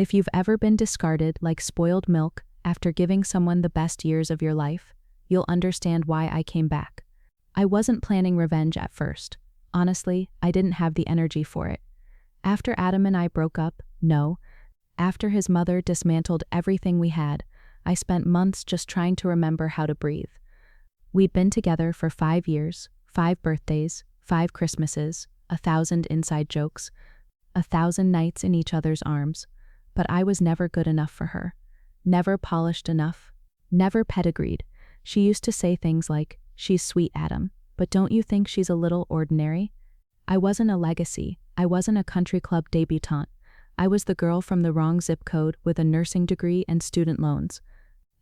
If you've ever been discarded like spoiled milk after giving someone the best years of your life, you'll understand why I came back. I wasn't planning revenge at first. Honestly, I didn't have the energy for it. After Adam and I broke up, no. After his mother dismantled everything we had, I spent months just trying to remember how to breathe. We'd been together for 5 years, 5 birthdays, 5 Christmases, 1,000 inside jokes, 1,000 nights in each other's arms, but I was never good enough for her. Never polished enough. Never pedigreed. She used to say things like, "She's sweet, Adam, but don't you think she's a little ordinary?" I wasn't a legacy. I wasn't a country club debutante. I was the girl from the wrong zip code with a nursing degree and student loans.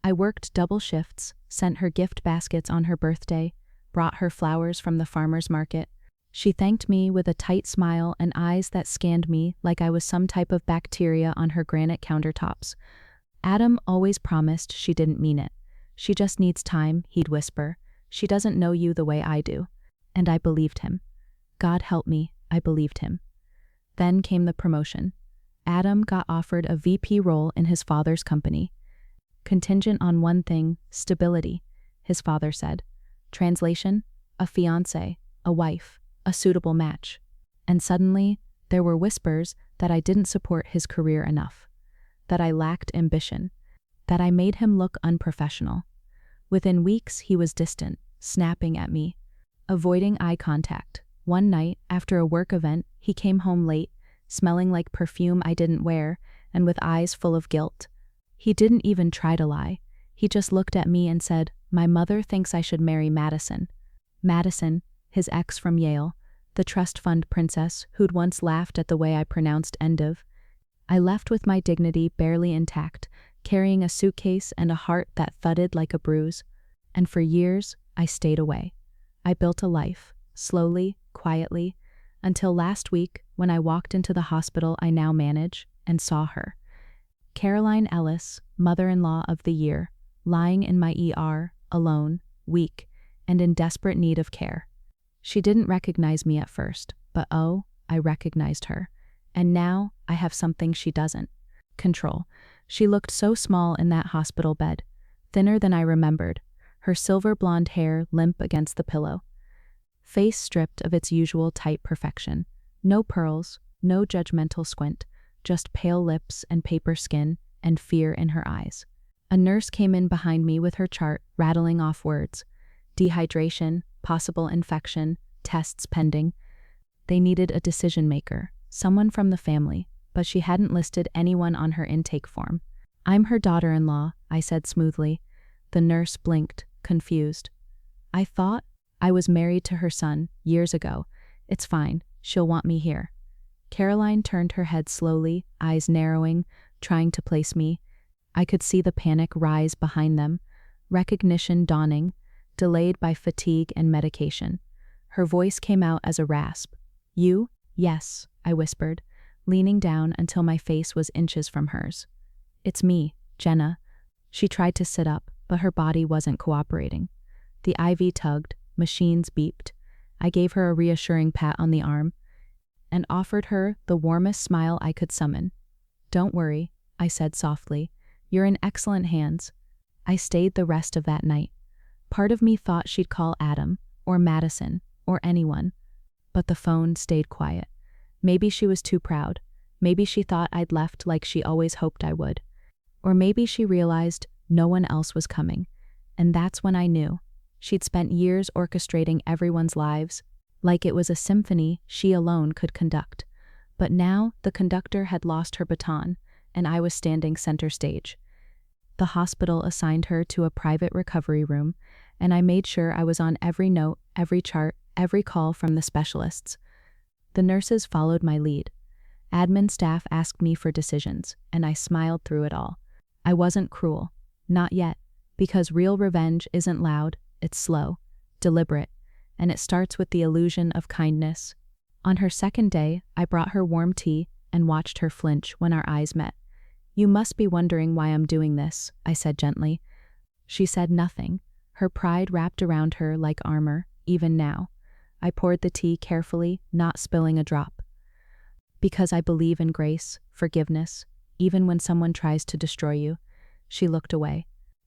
I worked double shifts, sent her gift baskets on her birthday, brought her flowers from the farmer's market. She thanked me with a tight smile and eyes that scanned me like I was some type of bacteria on her granite countertops. Adam always promised she didn't mean it. "She just needs time," he'd whisper. "She doesn't know you the way I do." And I believed him. God help me, I believed him. Then came the promotion. Adam got offered a VP role in his father's company. Contingent on one thing, stability, his father said. Translation, a fiancé, a wife, a suitable match. And suddenly, there were whispers that I didn't support his career enough, that I lacked ambition, that I made him look unprofessional. Within weeks, he was distant, snapping at me, avoiding eye contact. One night, after a work event, he came home late, smelling like perfume I didn't wear, and with eyes full of guilt. He didn't even try to lie. He just looked at me and said, "My mother thinks I should marry Madison." Madison, his ex from Yale, the trust fund princess who'd once laughed at the way I pronounced end of. I left with my dignity barely intact, carrying a suitcase and a heart that thudded like a bruise. And for years, I stayed away. I built a life, slowly, quietly, until last week when I walked into the hospital I now manage and saw her. Caroline Ellis, mother-in-law of the year, lying in my ER, alone, weak, and in desperate need of care. She didn't recognize me at first, but oh, I recognized her. And now I have something she doesn't. Control. She looked so small in that hospital bed, thinner than I remembered, her silver blonde hair limp against the pillow. Face stripped of its usual tight perfection. No pearls, no judgmental squint, just pale lips and paper skin and fear in her eyes. A nurse came in behind me with her chart, rattling off words. Dehydration, possible infection, tests pending. They needed a decision maker, someone from the family, but she hadn't listed anyone on her intake form. "I'm her daughter-in-law," I said smoothly. The nurse blinked, confused. "I thought I was married to her son years ago. It's fine, she'll want me here." Caroline turned her head slowly, eyes narrowing, trying to place me. I could see the panic rise behind them, recognition dawning, delayed by fatigue and medication. Her voice came out as a rasp. "You?" "Yes," I whispered, leaning down until my face was inches from hers. "It's me, Jenna." She tried to sit up, but her body wasn't cooperating. The IV tugged, machines beeped. I gave her a reassuring pat on the arm and offered her the warmest smile I could summon. "Don't worry," I said softly. "You're in excellent hands." I stayed the rest of that night. Part of me thought she'd call Adam, or Madison, or anyone. But the phone stayed quiet. Maybe she was too proud. Maybe she thought I'd left like she always hoped I would. Or maybe she realized no one else was coming. And that's when I knew. She'd spent years orchestrating everyone's lives, like it was a symphony she alone could conduct. But now the conductor had lost her baton, and I was standing center stage. The hospital assigned her to a private recovery room, and I made sure I was on every note, every chart, every call from the specialists. The nurses followed my lead. Admin staff asked me for decisions, and I smiled through it all. I wasn't cruel. Not yet, because real revenge isn't loud, it's slow, deliberate, and it starts with the illusion of kindness. On her second day, I brought her warm tea and watched her flinch when our eyes met. "You must be wondering why I'm doing this," I said gently. She said nothing, her pride wrapped around her like armor, even now. I poured the tea carefully, not spilling a drop. "Because I believe in grace, forgiveness, even when someone tries to destroy you." She looked away.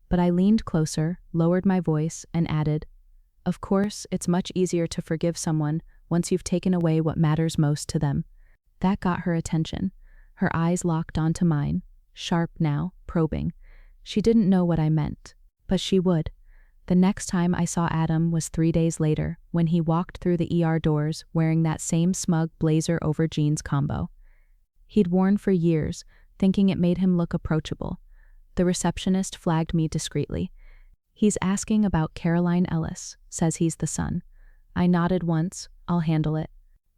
But I leaned closer, lowered my voice, and added, "Of course, it's much easier to forgive someone once you've taken away what matters most to them." That got her attention. Her eyes locked onto mine, sharp now, probing. She didn't know what I meant, but she would. The next time I saw Adam was 3 days later, when he walked through the ER doors wearing that same smug blazer over jeans combo he'd worn for years, thinking it made him look approachable. The receptionist flagged me discreetly. "He's asking about Caroline Ellis, says he's the son." I nodded once, "I'll handle it."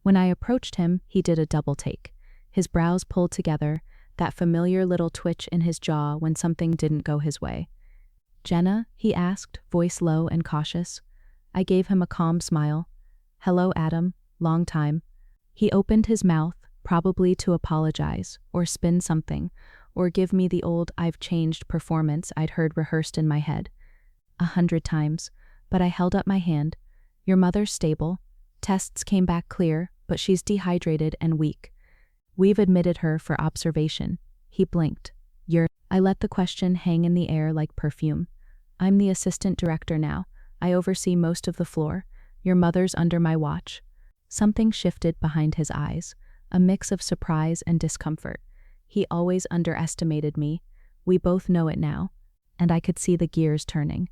When I approached him, he did a double take. His brows pulled together, that familiar little twitch in his jaw when something didn't go his way. "Jenna?" he asked, voice low and cautious. I gave him a calm smile. "Hello, Adam. Long time." He opened his mouth, probably to apologize, or spin something, or give me the old "I've changed" performance I'd heard rehearsed in my head 100 times, but I held up my hand. "Your mother's stable. Tests came back clear, but she's dehydrated and weak. We've admitted her for observation." He blinked. I let the question hang in the air like perfume. "I'm the assistant director now. I oversee most of the floor. Your mother's under my watch." Something shifted behind his eyes, a mix of surprise and discomfort. He always underestimated me. We both know it now, and I could see the gears turning.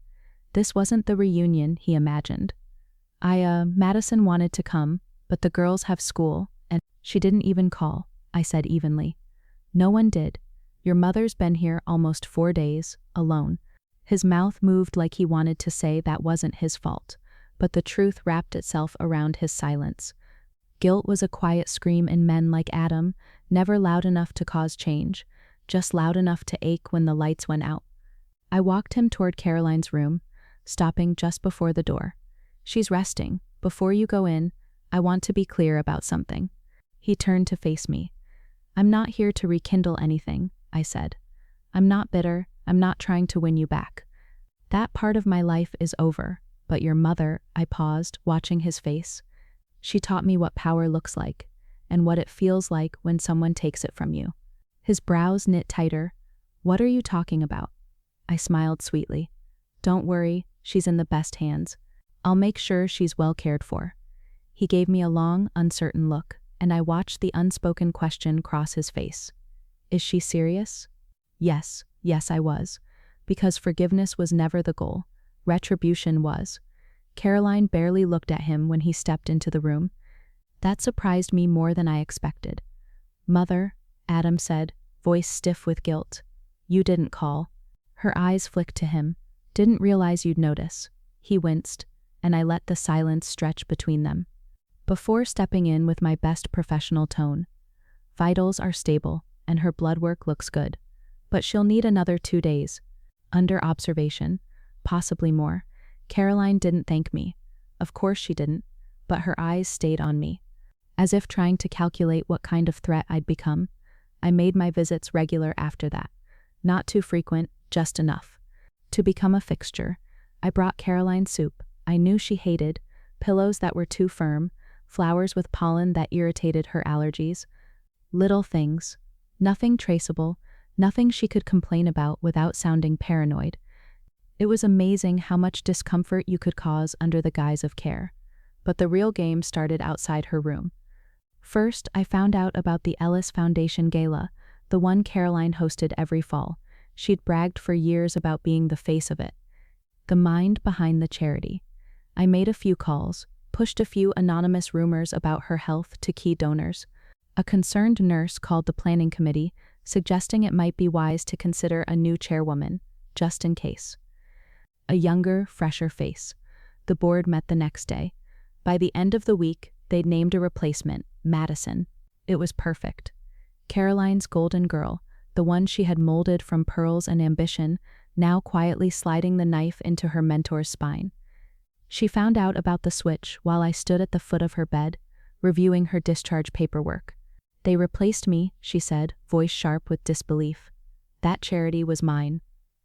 This wasn't the reunion he imagined. Madison wanted to come, but the girls have school, and she didn't even call," I said evenly. "No one did. Your mother's been here almost 4 days, alone." His mouth moved like he wanted to say that wasn't his fault, but the truth wrapped itself around his silence. Guilt was a quiet scream in men like Adam, never loud enough to cause change, just loud enough to ache when the lights went out. I walked him toward Caroline's room, stopping just before the door. "She's resting. Before you go in, I want to be clear about something." He turned to face me. "I'm not here to rekindle anything," I said. "I'm not bitter. I'm not trying to win you back. That part of my life is over, but your mother," I paused, watching his face. "She taught me what power looks like, and what it feels like when someone takes it from you." His brows knit tighter. "What are you talking about?" I smiled sweetly. "Don't worry, she's in the best hands. I'll make sure she's well cared for." He gave me a long, uncertain look, and I watched the unspoken question cross his face. "Is she serious?" Yes, I was. Because forgiveness was never the goal. Retribution was. Caroline barely looked at him when he stepped into the room. That surprised me more than I expected. "Mother," Adam said, voice stiff with guilt. "You didn't call." Her eyes flicked to him. "Didn't realize you'd notice." He winced, and I let the silence stretch between them. Before stepping in with my best professional tone, "Vitals are stable, and her blood work looks good. But she'll need another 2 days. Under observation, possibly more." Caroline didn't thank me. Of course she didn't, but her eyes stayed on me. As if trying to calculate what kind of threat I'd become, I made my visits regular after that. Not too frequent, just enough to become a fixture. I brought Caroline soup I knew she hated, pillows that were too firm, flowers with pollen that irritated her allergies. Little things. Nothing traceable, nothing she could complain about without sounding paranoid. It was amazing how much discomfort you could cause under the guise of care. But the real game started outside her room. First, I found out about the Ellis Foundation Gala, the one Caroline hosted every fall. She'd bragged for years about being the face of it, the mind behind the charity. I made a few calls, pushed a few anonymous rumors about her health to key donors. A concerned nurse called the planning committee, suggesting it might be wise to consider a new chairwoman, just in case. A younger, fresher face. The board met the next day. By the end of the week, they'd named a replacement, Madison. It was perfect. Caroline's golden girl, the one she had molded from pearls and ambition, now quietly sliding the knife into her mentor's spine. She found out about the switch while I stood at the foot of her bed, reviewing her discharge paperwork. "They replaced me," she said, voice sharp with disbelief. "That charity was mine."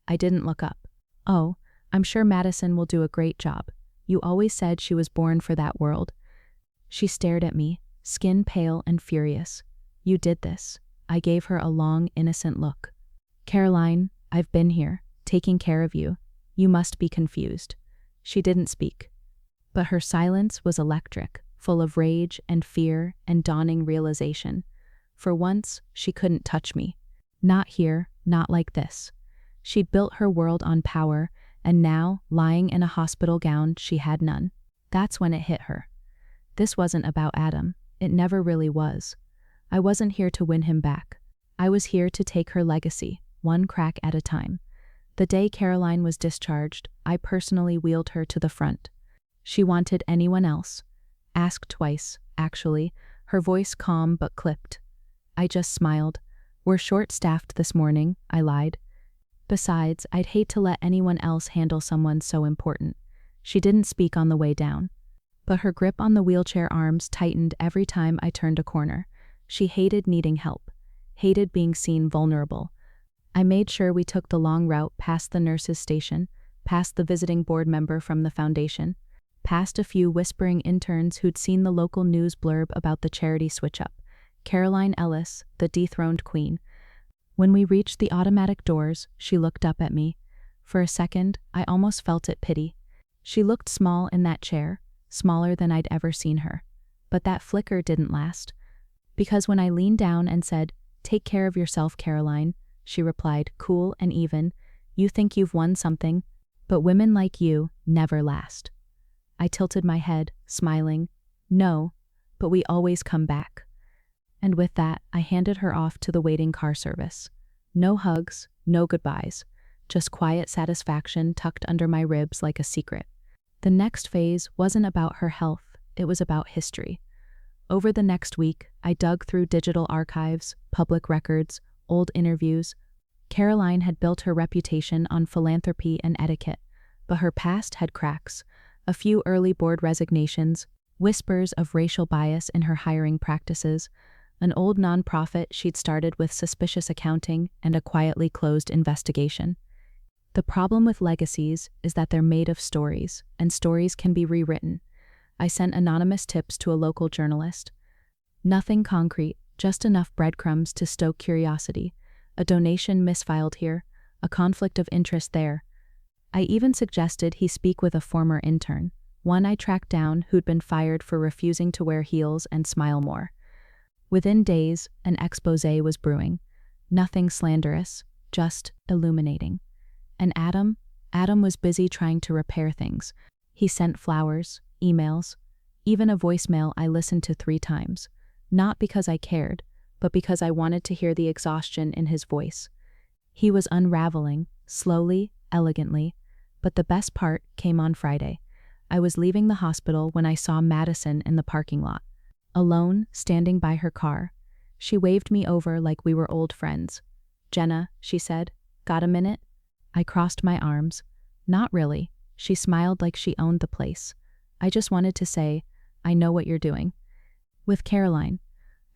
I didn't look up. "Oh, I'm sure Madison will do a great job. You always said she was born for that world." She stared at me, skin pale and furious. "You did this." I gave her a long, innocent look. Caroline, I've been here, taking care of you. You must be confused. She didn't speak. But her silence was electric, full of rage and fear and dawning realization. For once, she couldn't touch me. Not here, not like this. She'd built her world on power, and now, lying in a hospital gown, she had none. That's when it hit her. This wasn't about Adam. It never really was. I wasn't here to win him back. I was here to take her legacy, one crack at a time. The day Caroline was discharged, I personally wheeled her to the front. She wanted anyone else. Asked twice, actually, her voice calm but clipped. I just smiled. We're short-staffed this morning, I lied. Besides, I'd hate to let anyone else handle someone so important. She didn't speak on the way down. But her grip on the wheelchair arms tightened every time I turned a corner. She hated needing help, hated being seen vulnerable. I made sure we took the long route past the nurse's station, past the visiting board member from the foundation, past a few whispering interns who'd seen the local news blurb about the charity switch-up. Caroline Ellis, the dethroned queen. When we reached the automatic doors, she looked up at me. For a second, I almost felt it pity. She looked small in that chair, smaller than I'd ever seen her. But that flicker didn't last. Because when I leaned down and said, "Take care of yourself, Caroline," she replied, cool and even, "You think you've won something, but women like you never last." I tilted my head, smiling. "No, but we always come back." And with that, I handed her off to the waiting car service. No hugs, no goodbyes, just quiet satisfaction tucked under my ribs like a secret. The next phase wasn't about her health, it was about history. Over the next week, I dug through digital archives, public records, old interviews. Caroline had built her reputation on philanthropy and etiquette, but her past had cracks. A few early board resignations, whispers of racial bias in her hiring practices, an old nonprofit she'd started with suspicious accounting, and a quietly closed investigation. The problem with legacies is that they're made of stories, and stories can be rewritten. I sent anonymous tips to a local journalist. Nothing concrete, just enough breadcrumbs to stoke curiosity. A donation misfiled here, a conflict of interest there. I even suggested he speak with a former intern, one I tracked down who'd been fired for refusing to wear heels and smile more. Within days, an exposé was brewing. Nothing slanderous, just illuminating. And Adam was busy trying to repair things. He sent flowers, emails, even a voicemail I listened to 3 times. Not because I cared, but because I wanted to hear the exhaustion in his voice. He was unraveling, slowly, elegantly, but the best part came on Friday. I was leaving the hospital when I saw Madison in the parking lot. Alone, standing by her car. She waved me over like we were old friends. "Jenna," she said, "got a minute?" I crossed my arms. "Not really." She smiled like she owned the place. "I just wanted to say, I know what you're doing." "With Caroline."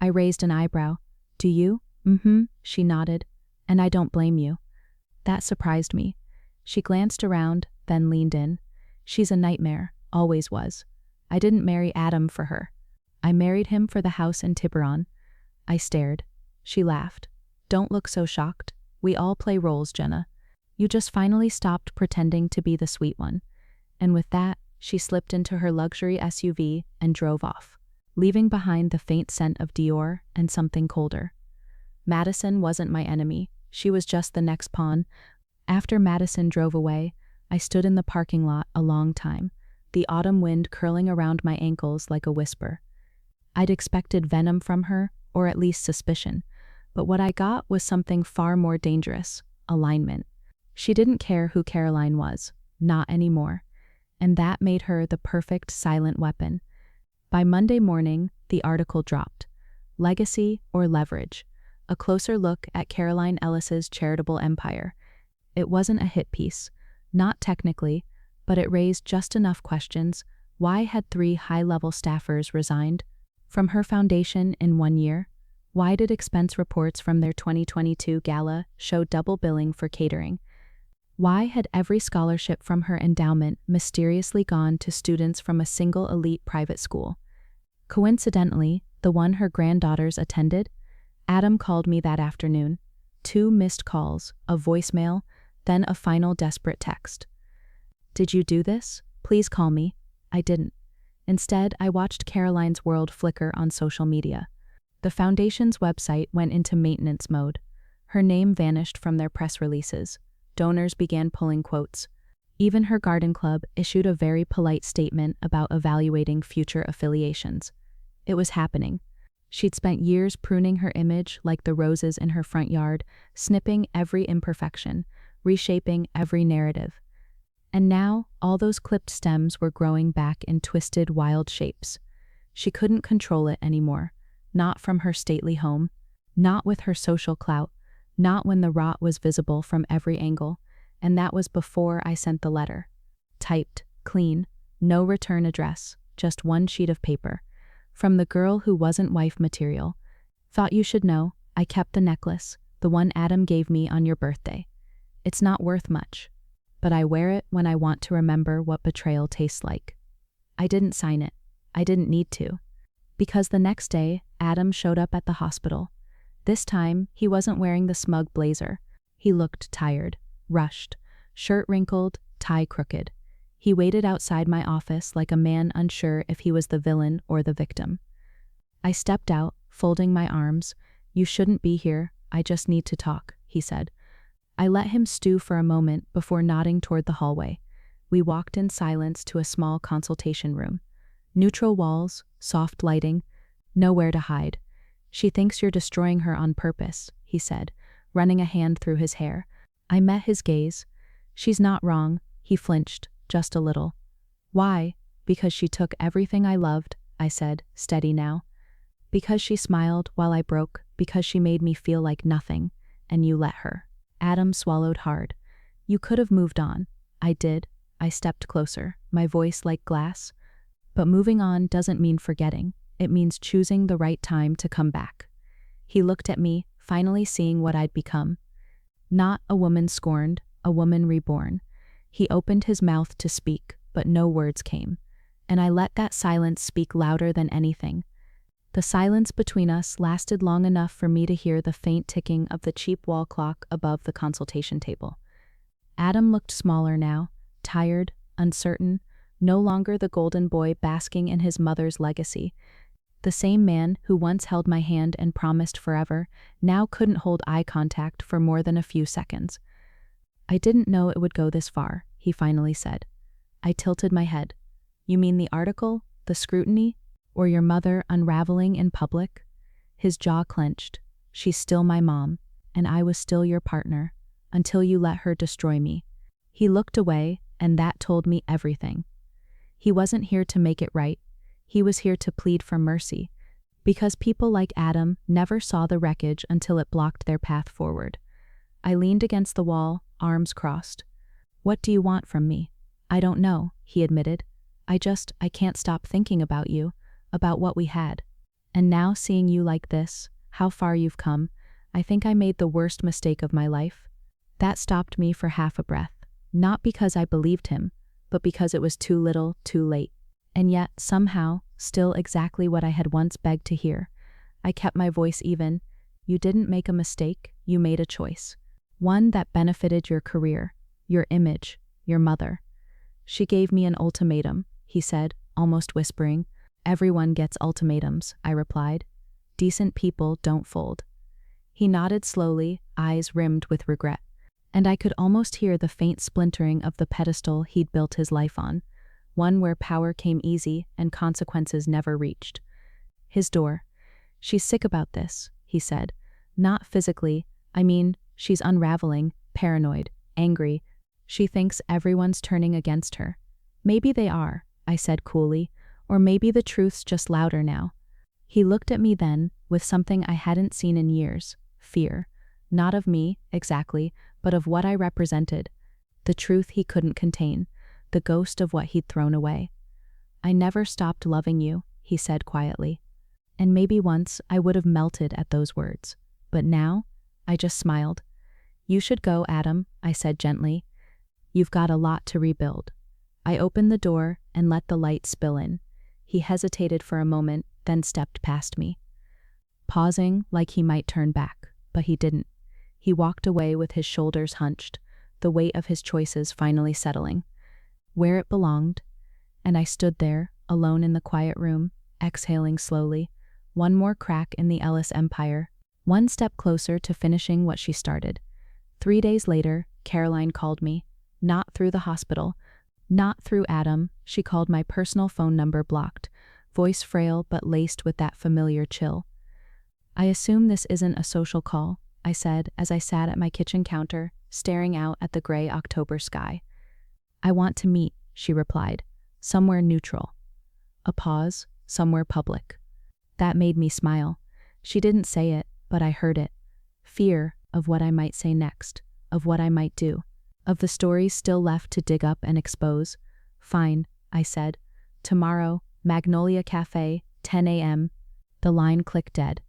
I raised an eyebrow. "Do you?" "Mm-hmm," she nodded. "And I don't blame you." That surprised me. She glanced around, then leaned in. "She's a nightmare, always was. I didn't marry Adam for her. I married him for the house in Tiburon." I stared. She laughed. "Don't look so shocked. We all play roles, Jenna. You just finally stopped pretending to be the sweet one." And with that, she slipped into her luxury SUV and drove off, leaving behind the faint scent of Dior and something colder. Madison wasn't my enemy. She was just the next pawn. After Madison drove away, I stood in the parking lot a long time, the autumn wind curling around my ankles like a whisper. I'd expected venom from her, or at least suspicion, but what I got was something far more dangerous: alignment. She didn't care who Caroline was, not anymore, and that made her the perfect silent weapon. By Monday morning, the article dropped. Legacy or Leverage? A closer look at Caroline Ellis's charitable empire. It wasn't a hit piece, not technically, but it raised just enough questions. Why had 3 high-level staffers resigned from her foundation in 1 year? Why did expense reports from their 2022 gala show double billing for catering? Why had every scholarship from her endowment mysteriously gone to students from a single elite private school? Coincidentally, the one her granddaughters attended? Adam called me that afternoon. 2 missed calls, a voicemail, then a final desperate text. "Did you do this? Please call me." I didn't. Instead, I watched Caroline's world flicker on social media. The foundation's website went into maintenance mode. Her name vanished from their press releases. Donors began pulling quotes. Even her garden club issued a very polite statement about evaluating future affiliations. It was happening. She'd spent years pruning her image like the roses in her front yard, snipping every imperfection, reshaping every narrative. And now, all those clipped stems were growing back in twisted, wild shapes. She couldn't control it anymore. Not from her stately home. Not with her social clout. Not when the rot was visible from every angle. And that was before I sent the letter. Typed, clean, no return address, just one sheet of paper. From the girl who wasn't wife material. "Thought you should know, I kept the necklace, the one Adam gave me on your birthday. It's not worth much, but I wear it when I want to remember what betrayal tastes like." I didn't sign it. I didn't need to. Because the next day, Adam showed up at the hospital. This time, he wasn't wearing the smug blazer. He looked tired, rushed, shirt wrinkled, tie crooked. He waited outside my office like a man unsure if he was the villain or the victim. I stepped out, folding my arms. "You shouldn't be here, I just need to talk," he said. I let him stew for a moment before nodding toward the hallway. We walked in silence to a small consultation room. Neutral walls, soft lighting, nowhere to hide. "She thinks you're destroying her on purpose," he said, running a hand through his hair. I met his gaze. "She's not wrong," he flinched, just a little. "Why?" "Because she took everything I loved," I said, steady now. "Because she smiled while I broke, because she made me feel like nothing, and you let her." Adam swallowed hard. "You could have moved on." I did. I stepped closer, my voice like glass. "But moving on doesn't mean forgetting. It means choosing the right time to come back." He looked at me, finally seeing what I'd become. Not a woman scorned, a woman reborn. He opened his mouth to speak, but no words came. And I let that silence speak louder than anything. The silence between us lasted long enough for me to hear the faint ticking of the cheap wall clock above the consultation table. Adam looked smaller now, tired, uncertain, no longer the golden boy basking in his mother's legacy. The same man who once held my hand and promised forever, now couldn't hold eye contact for more than a few seconds. "I didn't know it would go this far," he finally said. I tilted my head. "You mean the article, the scrutiny, or your mother unraveling in public?" His jaw clenched. "She's still my mom, and I was still your partner, until you let her destroy me." He looked away, and that told me everything. He wasn't here to make it right. He was here to plead for mercy, because people like Adam never saw the wreckage until it blocked their path forward. I leaned against the wall, arms crossed. "What do you want from me?" "I don't know," he admitted. I can't stop thinking about you, about what we had. And now seeing you like this, how far you've come, I think I made the worst mistake of my life." That stopped me for half a breath, not because I believed him, but because it was too little, too late. And yet, somehow, still exactly what I had once begged to hear. I kept my voice even. "You didn't make a mistake, you made a choice. One that benefited your career, your image, your mother." "She gave me an ultimatum," he said, almost whispering. "Everyone gets ultimatums," I replied. "Decent people don't fold." He nodded slowly, eyes rimmed with regret. And I could almost hear the faint splintering of the pedestal he'd built his life on, one where power came easy and consequences never reached. His door. "She's sick about this," he said. "Not physically, I mean, she's unraveling, paranoid, angry. She thinks everyone's turning against her." "Maybe they are," I said coolly, "or maybe the truth's just louder now." He looked at me then, with something I hadn't seen in years, fear. Not of me, exactly, but of what I represented. The truth he couldn't contain, the ghost of what he'd thrown away. "I never stopped loving you," he said quietly. And maybe once I would have melted at those words. But now, I just smiled. "You should go, Adam," I said gently. "You've got a lot to rebuild." I opened the door and let the light spill in. He hesitated for a moment, then stepped past me. pausing like he might turn back, but he didn't. He walked away with his shoulders hunched, the weight of his choices finally settling where it belonged, and I stood there, alone in the quiet room, exhaling slowly, one more crack in the Ellis empire, one step closer to finishing what she started. 3 days later, Caroline called me, not through the hospital, not through Adam. She called my personal phone number blocked, voice frail but laced with that familiar chill. "I assume this isn't a social call," I said as I sat at my kitchen counter, staring out at the gray October sky. "I want to meet," she replied, "somewhere neutral." A pause, somewhere public. That made me smile. She didn't say it, but I heard it. Fear of what I might say next, of what I might do, of the stories still left to dig up and expose. "Fine," I said. "Tomorrow, Magnolia Cafe, 10 a.m. The line clicked dead.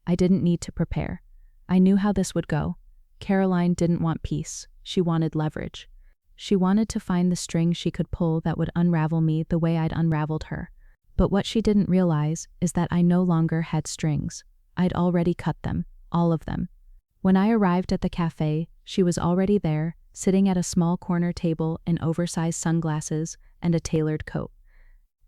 I didn't need to prepare. I knew how this would go. Caroline didn't want peace. She wanted leverage. She wanted to find the string she could pull that would unravel me the way I'd unraveled her. But what she didn't realize is that I no longer had strings. I'd already cut them, all of them. When I arrived at the cafe, she was already there, sitting at a small corner table in oversized sunglasses and a tailored coat.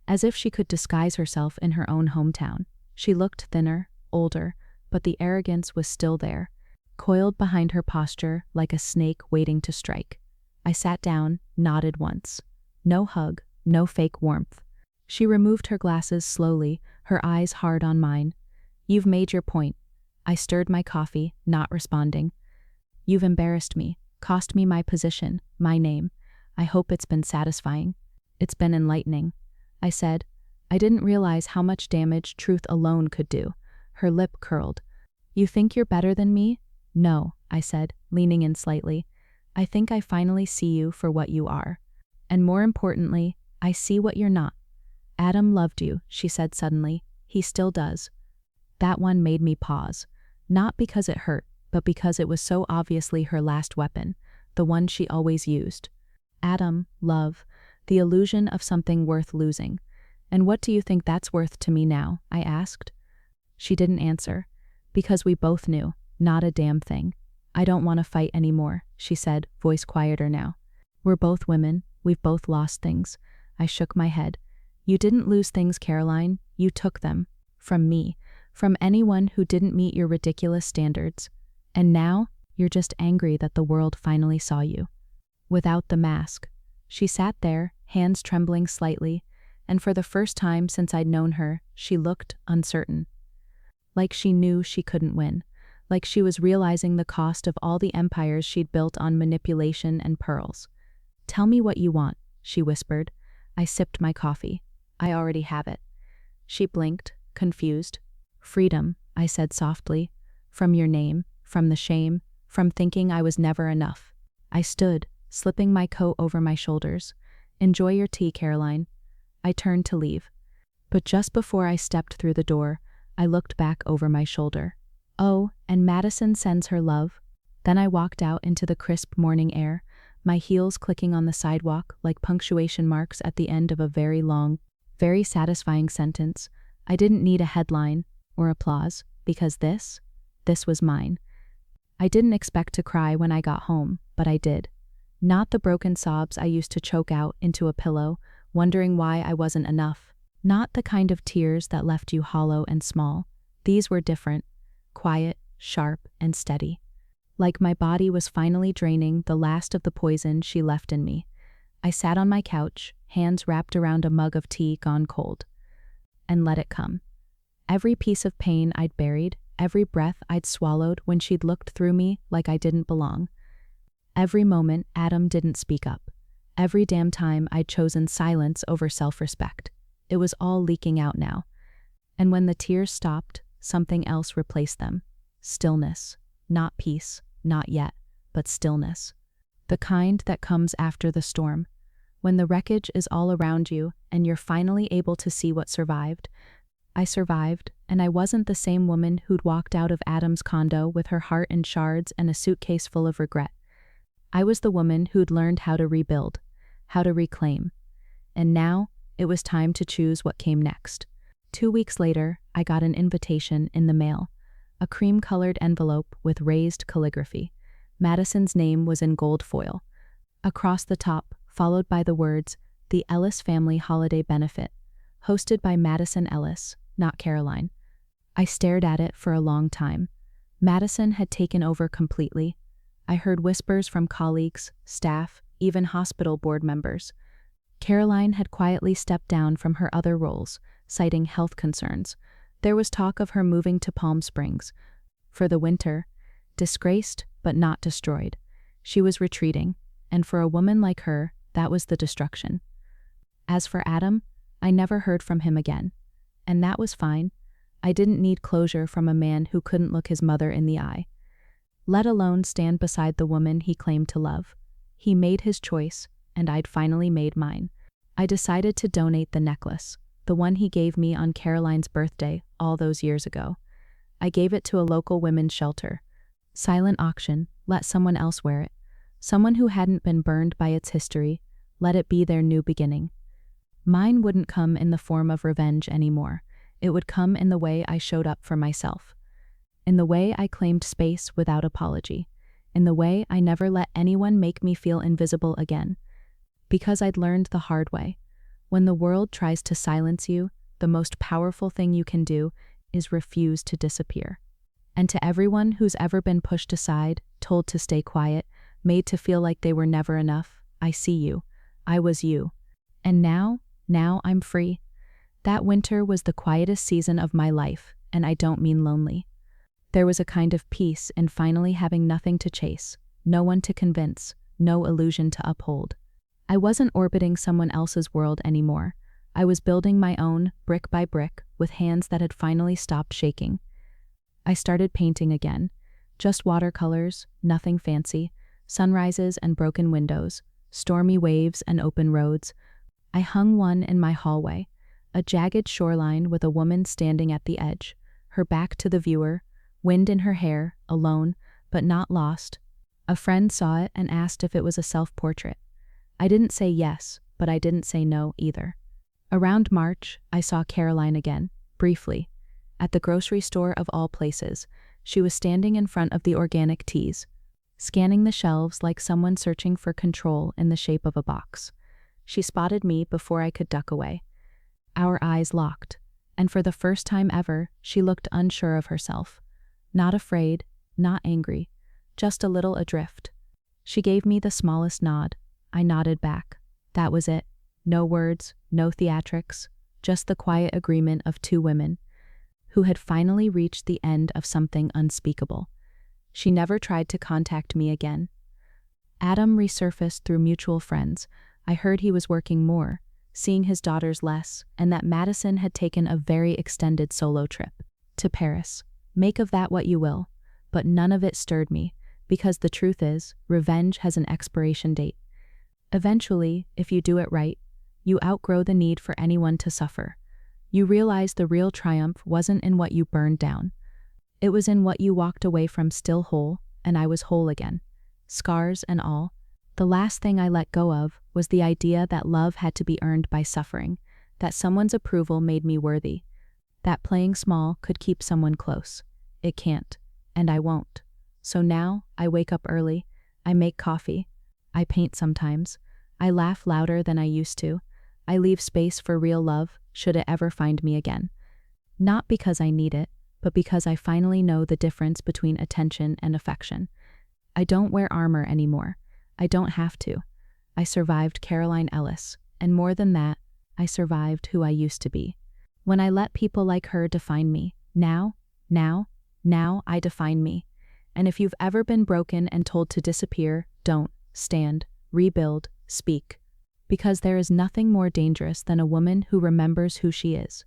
As if she could disguise herself in her own hometown. She looked thinner, older, but the arrogance was still there, coiled behind her posture like a snake waiting to strike. I sat down, nodded once. No hug, no fake warmth. She removed her glasses slowly, her eyes hard on mine. "You've made your point." I stirred my coffee, not responding. "You've embarrassed me, cost me my position, my name. I hope it's been satisfying. It's been enlightening," I said. I didn't realize how much damage truth alone could do. Her lip curled. "You think you're better than me?" "No," I said, leaning in slightly. "I think I finally see you for what you are. And more importantly, I see what you're not." "Adam loved you," she said suddenly. "He still does." That one made me pause. Not because it hurt, but because it was so obviously her last weapon, the one she always used. Adam, love, the illusion of something worth losing. "And what do you think that's worth to me now?" I asked. She didn't answer. "Because we both knew, not a damn thing." "I don't want to fight anymore," she said, voice quieter now. "We're both women, we've both lost things." I shook my head. "You didn't lose things, Caroline, you took them. From me, from anyone who didn't meet your ridiculous standards. And now, you're just angry that the world finally saw you. Without the mask." She sat there, hands trembling slightly, and for the first time since I'd known her, she looked uncertain. Like she knew she couldn't win. Like she was realizing the cost of all the empires she'd built on manipulation and pearls. "Tell me what you want," she whispered. I sipped my coffee. "I already have it." She blinked, confused. "Freedom," I said softly. "From your name, from the shame, from thinking I was never enough." I stood, slipping my coat over my shoulders. "Enjoy your tea, Caroline." I turned to leave. But just before I stepped through the door, I looked back over my shoulder. "Oh, and Madison sends her love." Then I walked out into the crisp morning air, my heels clicking on the sidewalk like punctuation marks at the end of a very long, very satisfying sentence. I didn't need a headline or applause, because this was mine. I didn't expect to cry when I got home, but I did. Not the broken sobs I used to choke out into a pillow, wondering why I wasn't enough. Not the kind of tears that left you hollow and small. These were different. Quiet, sharp, and steady. Like my body was finally draining the last of the poison she left in me. I sat on my couch, hands wrapped around a mug of tea gone cold. And let it come. Every piece of pain I'd buried, every breath I'd swallowed when she'd looked through me like I didn't belong. Every moment Adam didn't speak up. Every damn time I'd chosen silence over self-respect. It was all leaking out now. And when the tears stopped, something else replaced them. Stillness. Not peace, not yet, but stillness. The kind that comes after the storm. When the wreckage is all around you and you're finally able to see what survived. I survived, and I wasn't the same woman who'd walked out of Adam's condo with her heart in shards and a suitcase full of regret. I was the woman who'd learned how to rebuild, how to reclaim. And now, it was time to choose what came next. 2 weeks later, I got an invitation in the mail. a cream-colored envelope with raised calligraphy. Madison's name was in gold foil. Across the top, followed by the words, "The Ellis Family Holiday Benefit, hosted by Madison Ellis, not Caroline." I stared at it for a long time. Madison had taken over completely. I heard whispers from colleagues, staff, even hospital board members. Caroline had quietly stepped down from her other roles, citing health concerns. There was talk of her moving to Palm Springs for the winter, disgraced but not destroyed. She was retreating, and for a woman like her, that was the destruction. As for Adam, I never heard from him again. And that was fine. I didn't need closure from a man who couldn't look his mother in the eye, let alone stand beside the woman he claimed to love. He made his choice, and I'd finally made mine. I decided to donate the necklace, the one he gave me on Caroline's birthday all those years ago. I gave it to a local women's shelter. Silent auction, let someone else wear it. Someone who hadn't been burned by its history, let it be their new beginning. Mine wouldn't come in the form of revenge anymore. It would come in the way I showed up for myself. In the way I claimed space without apology. In the way I never let anyone make me feel invisible again. Because I'd learned the hard way. When the world tries to silence you, the most powerful thing you can do is refuse to disappear. And to everyone who's ever been pushed aside, told to stay quiet, made to feel like they were never enough, I see you. I was you. And now I'm free. That winter was the quietest season of my life, and I don't mean lonely. There was a kind of peace in finally having nothing to chase, no one to convince, no illusion to uphold. I wasn't orbiting someone else's world anymore. I was building my own, brick by brick, with hands that had finally stopped shaking. I started painting again. Just watercolors, nothing fancy, sunrises and broken windows, stormy waves and open roads. I hung one in my hallway, a jagged shoreline with a woman standing at the edge, her back to the viewer, wind in her hair, alone, but not lost. A friend saw it and asked if it was a self-portrait. I didn't say yes, but I didn't say no either. Around March, I saw Caroline again, briefly. At the grocery store of all places, she was standing in front of the organic teas, scanning the shelves like someone searching for control in the shape of a box. She spotted me before I could duck away. Our eyes locked, and for the first time ever, she looked unsure of herself. Not afraid, not angry, just a little adrift. She gave me the smallest nod. I nodded back. That was it. No words, no theatrics, just the quiet agreement of two women who had finally reached the end of something unspeakable. She never tried to contact me again. Adam resurfaced through mutual friends. I heard he was working more, seeing his daughters less, and that Madison had taken a very extended solo trip to Paris. Make of that what you will, but none of it stirred me, because the truth is, revenge has an expiration date. Eventually, if you do it right, you outgrow the need for anyone to suffer. You realize the real triumph wasn't in what you burned down. It was in what you walked away from still whole, and I was whole again. Scars and all. The last thing I let go of was the idea that love had to be earned by suffering, that someone's approval made me worthy, that playing small could keep someone close. It can't, and I won't. So now, I wake up early, I make coffee, I paint sometimes, I laugh louder than I used to, I leave space for real love, should it ever find me again. Not because I need it, but because I finally know the difference between attention and affection. I don't wear armor anymore. I don't have to. I survived Caroline Ellis, and more than that, I survived who I used to be. When I let people like her define me, now I define me. And if you've ever been broken and told to disappear, don't, stand, rebuild, speak. Because there is nothing more dangerous than a woman who remembers who she is.